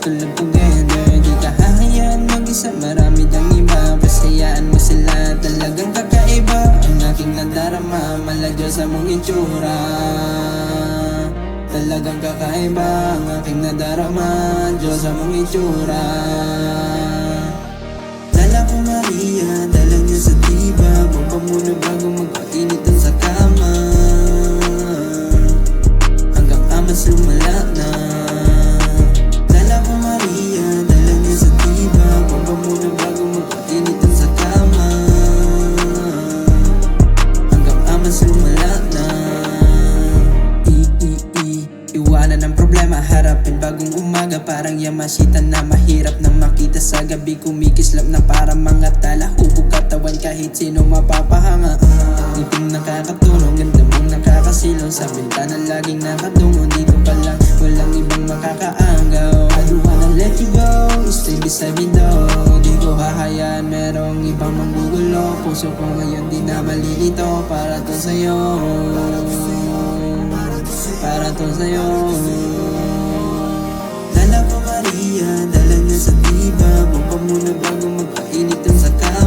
tulad together. Di ka hahayaan mag-isa, marami dang iba. Pasayaan mo sila, talagang kakaiba. Ang aking nadarama, malayo sa mong itsura. Talagang kakaiba ang aking nadarama, Diyos sa mong itsura. Dala ko Maria, dala niya sa diba. Huwag pa muna bago magpainit dun sa kama. Hanggang amas lumala na. Dala ko Maria, dala niya sa diba. Huwag pa muna bago magpainit dun sa kama. Hanggang amas lumala na. Iwanan ang problema, harapin bagong umaga. Parang Yamashita na mahirap na makita sa gabi. Kumikislap na para mga tala, hubog katawan kahit sino mapapahanga. Ngipin nakakatulong, ganda mong nakakasilong. Sa bintana laging nakadungo, dito pa lang walang ibang makakaanggaw. I don't wanna let you go, stay beside me though. Di ko hahayaan merong ibang manggugulo. Puso ko ngayon di na malilito. Para to sa'yo, para to sa'yo. Dala ko Maria, dala niya sa diba. Huwag pa muna bago magpainit dun sa kama.